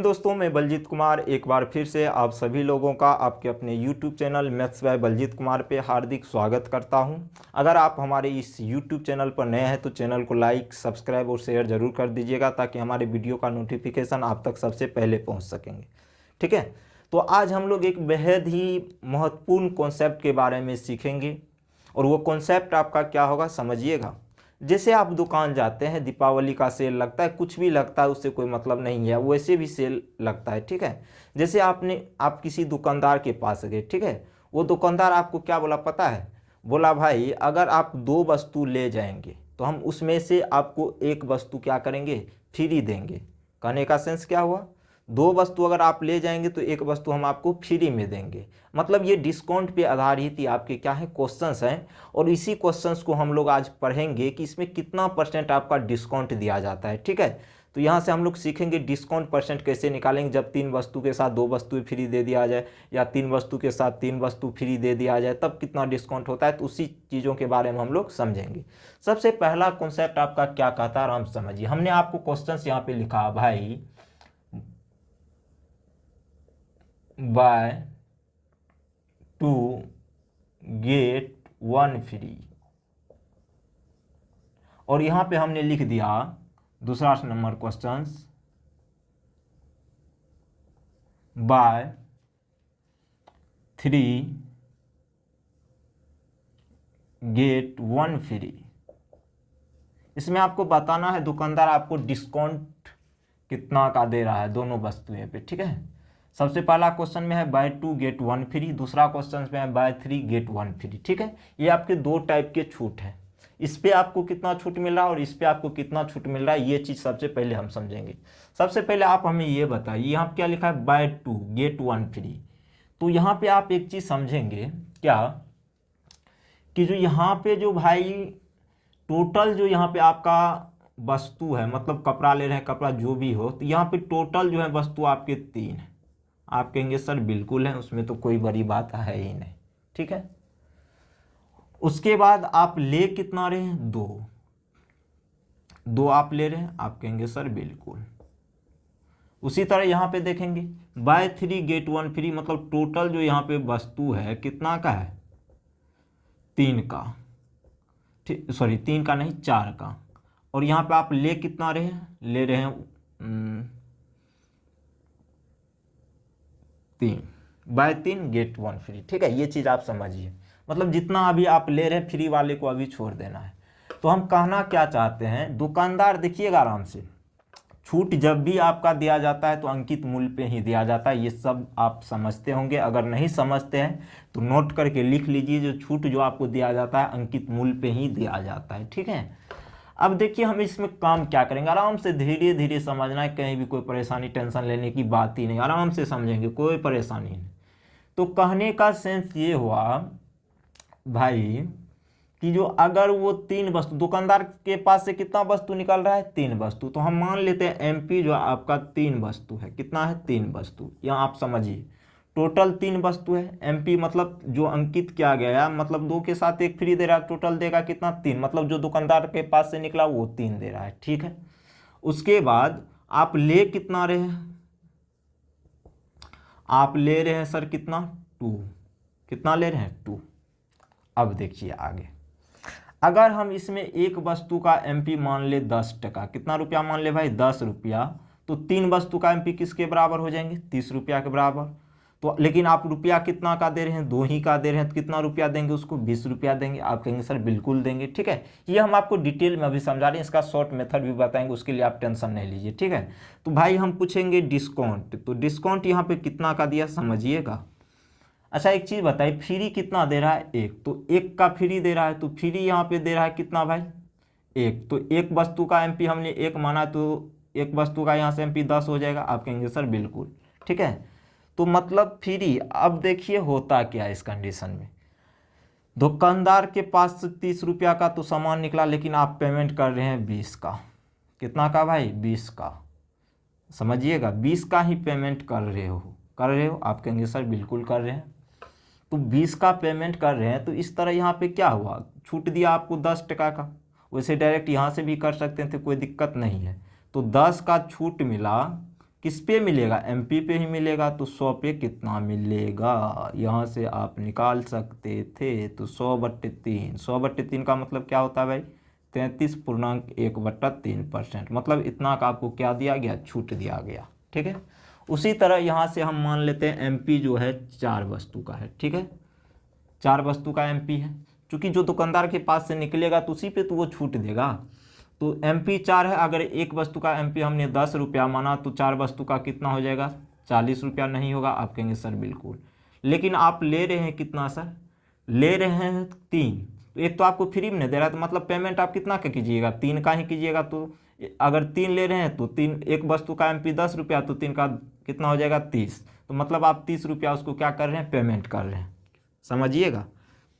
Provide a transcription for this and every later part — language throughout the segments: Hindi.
दोस्तों, मैं बलजीत कुमार एक बार फिर से आप सभी लोगों का आपके अपने YouTube channel maths by Baljeet Kumar पे हार्दिक स्वागत करता हूं। अगर आप हमारे इस YouTube चैनल पर नए हैं तो चैनल को लाइक, सब्सक्राइब और शेयर ज़रूर कर दीजिएगा ताकि हमारे वीडियो का नोटिफिकेशन आप तक सबसे पहले पहुँच सकेंगे। ठीक है, तो आज हम लोग एक बेहद ही महत्वपूर्ण कॉन्सेप्ट के बारे में सीखेंगे और वो कॉन्सेप्ट आपका क्या होगा समझिएगा। जैसे आप दुकान जाते हैं, दीपावली का सेल लगता है, कुछ भी लगता है, उससे कोई मतलब नहीं है, वैसे भी सेल लगता है। ठीक है, जैसे आप किसी दुकानदार के पास गए, ठीक है, वो दुकानदार आपको क्या बोला पता है? बोला भाई अगर आप 2 वस्तु ले जाएंगे तो हम उसमें से आपको एक वस्तु क्या करेंगे, फ्री देंगे। कहने का सेंस क्या हुआ? 2 वस्तु अगर आप ले जाएंगे तो एक वस्तु हम आपको फ्री में देंगे। मतलब ये डिस्काउंट पे आधारित ही आपके क्या है, क्वेश्चंस हैं। और इसी क्वेश्चंस को हम लोग आज पढ़ेंगे कि इसमें कितना % आपका डिस्काउंट दिया जाता है। ठीक है, तो यहाँ से हम लोग सीखेंगे डिस्काउंट % कैसे निकालेंगे जब 3 वस्तु के साथ 2 वस्तु फ्री दे दिया जाए या 3 वस्तु के साथ 3 वस्तु फ्री दे दिया जाए, तब कितना डिस्काउंट होता है। तो उसी चीज़ों के बारे में हम लोग समझेंगे। सबसे पहला कॉन्सेप्ट आपका क्या कहता है, आराम समझिए। हमने आपको क्वेश्चंस यहाँ पे लिखा, भाई बाय 2 गेट 1 फ्री, और यहां पे हमने लिख दिया दूसरा number questions by 3 get 1 free. इसमें आपको बताना है दुकानदार आपको डिस्काउंट कितना का दे रहा है दोनों वस्तुएं पे। ठीक है, सबसे पहला क्वेश्चन में है बाय 2 गेट 1 फ्री, दूसरा क्वेश्चन में है बाय 3 गेट 1 फ्री। ठीक है, ये आपके 2 टाइप के छूट हैं। इस पे आपको कितना छूट मिल रहा है और इस पे आपको कितना छूट मिल रहा है, ये चीज़ सबसे पहले हम समझेंगे। सबसे पहले आप हमें ये बताइए, यहाँ पे क्या लिखा है, बाय 2 गेट 1 फ्री। तो यहाँ पे आप एक चीज़ समझेंगे क्या, कि जो यहाँ पे जो भाई टोटल जो यहाँ पे आपका वस्तु है, मतलब कपड़ा ले रहे हैं, कपड़ा जो भी हो, तो यहाँ पे टोटल जो है वस्तु आपके 3 है। आप कहेंगे सर बिल्कुल है, उसमें तो कोई बड़ी बात है ही नहीं। ठीक है, उसके बाद आप ले कितना रहे हैं, 2 आप ले रहे हैं। आप कहेंगे सर बिल्कुल। उसी तरह यहाँ पे देखेंगे बाय 3 गेट 1 फ्री, मतलब टोटल जो यहाँ पे वस्तु है कितना का है, 3 का। ठीक, सॉरी 3 का नहीं, 4 का। और यहाँ पे आप ले कितना रहे हैं, ले रहे हैं 3 बाय 3 गेट 1 फ्री। ठीक है, ये चीज़ आप समझिए, मतलब जितना अभी आप ले रहे हैं फ्री वाले को अभी छोड़ देना है। तो हम कहना क्या चाहते हैं, दुकानदार देखिएगा आराम से, छूट जब भी आपका दिया जाता है तो अंकित मूल्य पे ही दिया जाता है। ये सब आप समझते होंगे, अगर नहीं समझते हैं तो नोट करके लिख लीजिए, जो छूट जो आपको दिया जाता है अंकित मूल्य पे ही दिया जाता है। ठीक है, अब देखिए हम इसमें काम क्या करेंगे, आराम से धीरे धीरे समझना है, कहीं भी कोई परेशानी टेंशन लेने की बात ही नहीं, आराम से समझेंगे, कोई परेशानी नहीं। तो कहने का सेंस ये हुआ भाई कि जो अगर वो 3 वस्तु, दुकानदार के पास से कितना वस्तु निकल रहा है, 3 वस्तु, तो हम मान लेते हैं एमपी जो आपका 3 वस्तु है, कितना है, 3 वस्तु। यहाँ आप समझिए टोटल 3 वस्तु है, एमपी मतलब जो अंकित किया गया, मतलब 2 के साथ 1 फ्री दे रहा है, टोटल देगा कितना, 3, मतलब जो दुकानदार के पास से निकला वो 3 दे रहा है। ठीक है, उसके बाद आप ले कितना रहे हैं, आप ले रहे हैं सर कितना, 2। कितना ले रहे हैं, 2। अब देखिए आगे, अगर हम इसमें एक वस्तु का एमपी मान ले 10 टका, कितना रुपया मान ले भाई, 10 रुपया, तो 3 वस्तु का एमपी किसके बराबर हो जाएंगे, 30 रुपया के बराबर। तो लेकिन आप रुपया कितना का दे रहे हैं, 2 ही का दे रहे हैं, तो कितना रुपया देंगे उसको, 20 रुपया देंगे। आप कहेंगे सर बिल्कुल देंगे। ठीक है, ये हम आपको डिटेल में अभी समझा रहे हैं, इसका शॉर्ट मेथड भी बताएंगे, उसके लिए आप टेंशन नहीं लीजिए। ठीक है, तो भाई हम पूछेंगे डिस्काउंट, तो डिस्काउंट यहाँ पे कितना का दिया समझिएगा। अच्छा एक चीज़ बताइए, फ्री कितना दे रहा है, 1, तो 1 का फ्री दे रहा है, तो फ्री यहाँ पे दे रहा है कितना भाई, 1, तो एक वस्तु का एमपी हमने 1 माना, तो एक वस्तु का यहाँ से एमपी 10 हो जाएगा। आप कहेंगे सर बिल्कुल। ठीक है, तो मतलब फ्री। अब देखिए होता क्या है इस कंडीशन में, दुकानदार के पास 30 रुपया का तो सामान निकला, लेकिन आप पेमेंट कर रहे हैं 20 का। कितना का भाई, 20 का। समझिएगा 20 का ही पेमेंट कर रहे हो। आप कहेंगे सर बिल्कुल कर रहे हैं। तो 20 का पेमेंट कर रहे हैं, तो इस तरह यहाँ पे क्या हुआ, छूट दिया आपको 10 टका का। वैसे डायरेक्ट यहाँ से भी कर सकते थे, कोई दिक्कत नहीं है। तो 10 का छूट मिला किस पे मिलेगा, एमपी पे ही मिलेगा। तो 100 पे कितना मिलेगा, यहाँ से आप निकाल सकते थे। तो 100/3, 100/3 का मतलब क्या होता है भाई, 33.1/3%। मतलब इतना का आपको क्या दिया गया, छूट दिया गया। ठीक है, उसी तरह यहाँ से हम मान लेते हैं एमपी जो है 4 वस्तु का है। ठीक है, 4 वस्तु का एमपी है, क्योंकि जो दुकानदार के पास से निकलेगा तो उसी पे तो वो छूट देगा। तो एमपी 4 है, अगर एक वस्तु का एमपी हमने 10 रुपया माना तो 4 वस्तु का कितना हो जाएगा, 40 रुपया नहीं होगा। आप कहेंगे सर बिल्कुल, लेकिन आप ले रहे हैं कितना सर, ले रहे हैं 3। तो एक तो आपको फ्री में नहीं दे रहा है, तो मतलब पेमेंट आप कितना का कीजिएगा, 3 का ही कीजिएगा। तो अगर 3 ले रहे हैं तो 3, एक वस्तु का एमपी 10 रुपया, तो 3 का कितना हो जाएगा 30। तो मतलब आप 30 रुपया उसको क्या कर रहे हैं, पेमेंट कर रहे हैं। समझिएगा,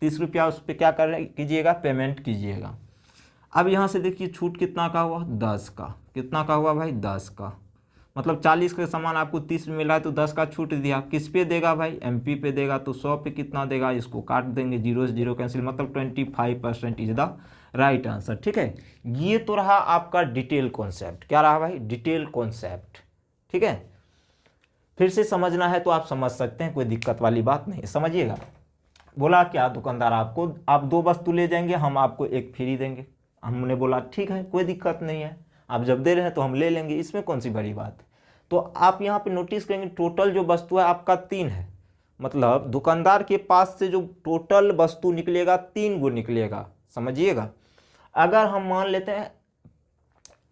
30 रुपया उस पर क्या कर रहे कीजिएगा, पेमेंट कीजिएगा। अब यहाँ से देखिए छूट कितना का हुआ, 10 का। कितना का हुआ भाई, 10 का। मतलब 40 के सामान आपको 30 में मिला है, तो 10 का छूट दिया। किस पे देगा भाई, एमपी पे देगा। तो 100 पे कितना देगा, इसको काट देंगे, 0 से 0 कैंसिल, मतलब 25% इज द राइट आंसर। ठीक है, ये तो रहा आपका डिटेल कॉन्सेप्ट। क्या रहा भाई, डिटेल कॉन्सेप्ट। ठीक है, फिर से समझना है तो आप समझ सकते हैं, कोई दिक्कत वाली बात नहीं, समझिएगा। बोला क्या दुकानदार आपको, आप 2 वस्तु ले जाएंगे, हम आपको एक फ्री देंगे। हमने बोला ठीक है, कोई दिक्कत नहीं है, आप जब दे रहे हैं तो हम ले लेंगे, इसमें कौन सी बड़ी बात है। तो आप यहाँ पे नोटिस करेंगे टोटल जो वस्तु है आपका 3 है। मतलब दुकानदार के पास से जो टोटल वस्तु निकलेगा 3 गो निकलेगा, समझिएगा। अगर हम मान लेते हैं,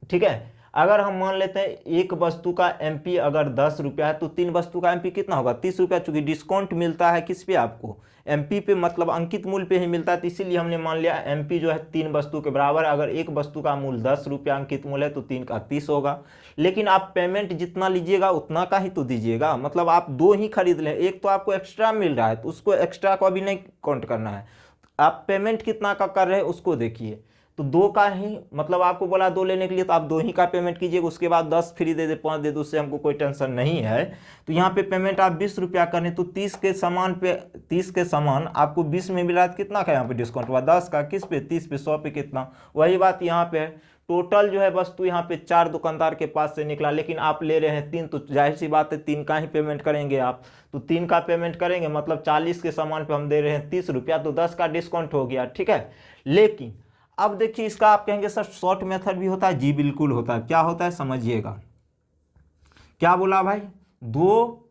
ठीक है, अगर हम मान लेते हैं एक वस्तु का एमपी अगर 10 रुपया है, तो 3 वस्तु का एमपी कितना होगा, 30 रुपया। चूंकि डिस्काउंट मिलता है किस पे, आपको एमपी पे, मतलब अंकित मूल्य पे ही मिलता है, तो इसीलिए हमने मान लिया एमपी जो है 3 वस्तु के बराबर। अगर एक वस्तु का मूल्य 10 रुपया अंकित मूल्य है, तो 3 का 30 होगा। लेकिन आप पेमेंट जितना लीजिएगा उतना का ही तो दीजिएगा। मतलब आप 2 ही खरीद लें, एक तो आपको एक्स्ट्रा मिल रहा है, तो उसको एक्स्ट्रा को अभी नहीं काउंट करना है। आप पेमेंट कितना का कर रहे हैं उसको देखिए। तो 2 का ही, मतलब आपको बोला 2 लेने के लिए, तो आप 2 ही का पेमेंट कीजिएगा। उसके बाद 10 फ्री दे दे, 5 दे दे, उससे हमको कोई टेंशन नहीं है। तो यहाँ पे पेमेंट आप 20 रुपया करें, तो 30 के सामान पे, 30 के सामान आपको 20 में मिला, तो कितना का यहाँ पे डिस्काउंट हुआ, 10 का। किस पे, 30 पे, 100 पे कितना, वही बात यहाँ पे है। टोटल जो है वस्तु यहाँ पे 4 दुकानदार के पास से निकला, लेकिन आप ले रहे हैं 3, तो जाहिर सी बात है 3 का ही पेमेंट करेंगे आप। तो 3 का पेमेंट करेंगे, मतलब 40 के सामान पे हम दे रहे हैं 30 रुपया, तो 10 का डिस्काउंट हो गया। ठीक है, लेकिन अब देखिए इसका आप कहेंगे सर शॉर्ट मेथड भी होता है। जी बिल्कुल होता है। क्या होता है समझिएगा, क्या बोला भाई, 2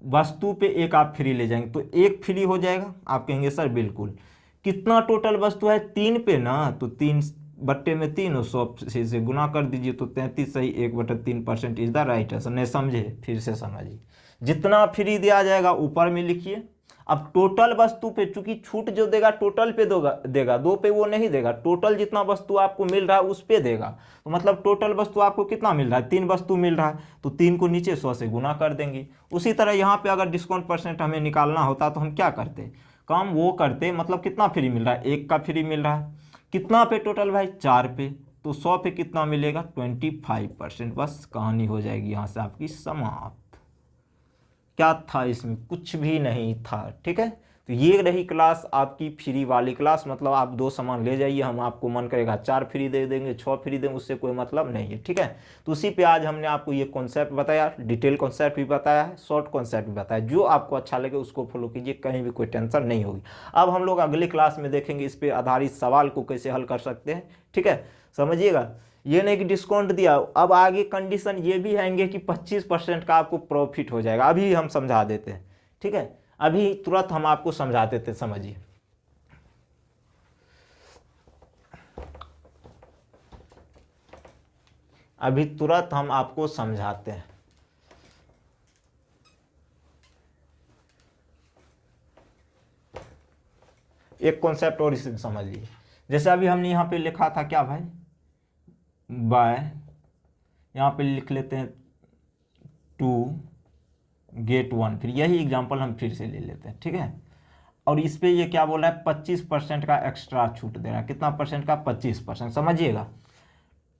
वस्तु पे एक आप फ्री ले जाएंगे, तो एक फ्री हो जाएगा। आप कहेंगे सर बिल्कुल, कितना टोटल वस्तु है, 3 पे ना, तो 3/3 और 100 से गुना कर दीजिए, तो 33 सही 1/3% इज द राइट आंसर। नहीं समझे, फिर से समझिए। जितना फ्री दिया जाएगा ऊपर में लिखिए। अब टोटल वस्तु पे, चूंकि छूट जो देगा टोटल पे देगा, 2 पे वो नहीं देगा। टोटल जितना वस्तु आपको मिल रहा है उस पे देगा। तो मतलब टोटल वस्तु आपको कितना मिल रहा है, 3 वस्तु मिल रहा है, तो 3 को नीचे 100 से गुना कर देंगे। उसी तरह यहाँ पे अगर डिस्काउंट परसेंट हमें निकालना होता तो हम क्या करते, काम वो करते, मतलब कितना फ्री मिल रहा है, 1 का फ्री मिल रहा है। कितना पे टोटल भाई, 4 पे, तो 100 पे कितना मिलेगा, 25%। बस कहानी हो जाएगी यहाँ से आपकी समाप्त। क्या था इसमें, कुछ भी नहीं था। ठीक है, तो ये रही क्लास आपकी फ्री वाली क्लास। मतलब आप 2 सामान ले जाइए, हम आपको मन करेगा 4 फ्री दे देंगे, 6 फ्री देंगे, उससे कोई मतलब नहीं है। ठीक है, तो उसी पे आज हमने आपको ये कॉन्सेप्ट बताया, डिटेल कॉन्सेप्ट भी बताया है, शॉर्ट कॉन्सेप्ट भी बताया। जो आपको अच्छा लगे उसको फॉलो कीजिए, कहीं भी कोई टेंशन नहीं होगी। अब हम लोग अगली क्लास में देखेंगे इस पर आधारित सवाल को कैसे हल कर सकते हैं। ठीक है, समझिएगा। ये नहीं कि डिस्काउंट दिया, अब आगे कंडीशन ये भी आएंगे कि 25% का आपको प्रॉफिट हो जाएगा। अभी हम समझा देते हैं। ठीक है, अभी तुरंत हम आपको समझा देते हैं, समझिए। अभी तुरंत हम आपको समझाते हैं। एक कॉन्सेप्ट और इसे समझ लीजिए। जैसे अभी हमने यहाँ पे लिखा था क्या भाई, बाय, यहाँ पे लिख लेते हैं 2 गेट 1। फिर यही एग्जांपल हम फिर से ले लेते हैं। ठीक है, और इस पे ये क्या बोल रहा है, 25% का एक्स्ट्रा छूट दे रहा है। कितना परसेंट का, 25%। समझिएगा,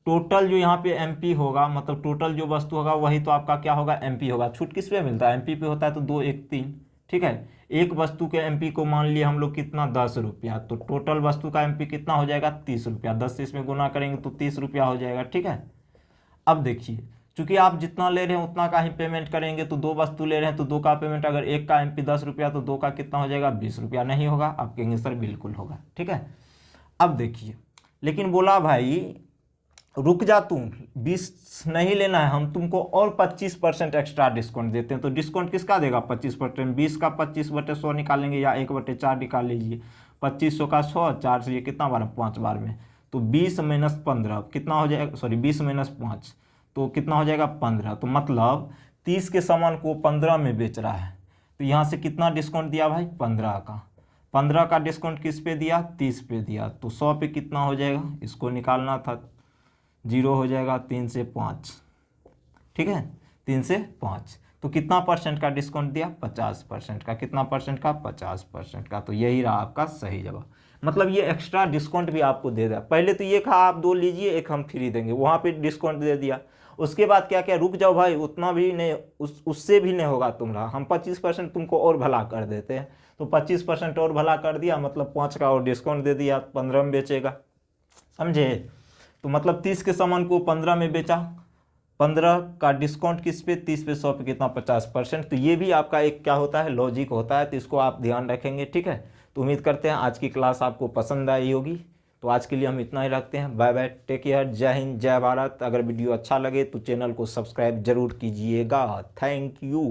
टोटल जो यहाँ पे एमपी होगा, मतलब टोटल जो वस्तु होगा वही तो आपका क्या होगा, एमपी होगा। छूट किस पे मिलता है, एमपी पे होता है, तो 2 1 3। ठीक है, एक वस्तु के एमपी को मान लिया हम लोग कितना, 10 रुपया, तो टोटल वस्तु का एमपी कितना हो जाएगा, 30 रुपया। 10 से इसमें गुना करेंगे तो 30 रुपया हो जाएगा। ठीक है, अब देखिए चूँकि आप जितना ले रहे हैं उतना का ही पेमेंट करेंगे, तो 2 वस्तु ले रहे हैं तो 2 का पेमेंट, अगर एक का MP 10 रुपया तो 2 का कितना हो जाएगा 20 रुपया, नहीं होगा? आप कहेंगे सर बिल्कुल होगा, ठीक है। अब देखिए, लेकिन बोला भाई रुक जा तू, 20 नहीं लेना है, हम तुमको और 25% एक्स्ट्रा डिस्काउंट देते हैं। तो डिस्काउंट किसका देगा 25%? 20 का 25/100 निकालेंगे या 1/4 निकाल लीजिए। 2500 का 100, 4 से ये कितना बार, 5 बार में, तो 20 - 15 कितना हो जाएगा, सॉरी 20 - 5 तो कितना हो जाएगा 15। तो मतलब 30 के सामान को 15 में बेच रहा है, तो यहाँ से कितना डिस्काउंट दिया भाई 15 का। 15 का डिस्काउंट किस पे दिया 30 पे दिया, तो 100 पे कितना हो जाएगा, इसको निकालना था, 0 हो जाएगा 3 से 5, ठीक है 3 से 5। तो कितना परसेंट का डिस्काउंट दिया 50% का, कितना परसेंट का 50% का। तो यही रहा आपका सही जवाब। मतलब ये एक्स्ट्रा डिस्काउंट भी आपको दे दिया। पहले तो ये कहा आप 2 लीजिए 1 हम फ्री देंगे, वहाँ पे डिस्काउंट दे दिया। उसके बाद क्या क्या, रुक जाओ भाई उतना भी नहीं, उससे भी नहीं होगा तुम्हारा, हम 25% तुमको और भला कर देते हैं। तो 25% और भला कर दिया, मतलब 5 का और डिस्काउंट दे दिया, 15 में बेचेगा, समझे। तो मतलब 30 के सामान को 15 में बेचा, 15 का डिस्काउंट किस पे 30 पे, 100 पे कितना 50%। तो ये भी आपका एक क्या होता है लॉजिक होता है, तो इसको आप ध्यान रखेंगे, ठीक है। तो उम्मीद करते हैं आज की क्लास आपको पसंद आई होगी। तो आज के लिए हम इतना ही रखते हैं, बाय बाय, टेक केयर, जय हिंद, जय भारत। अगर वीडियो अच्छा लगे तो चैनल को सब्सक्राइब जरूर कीजिएगा। Thank you.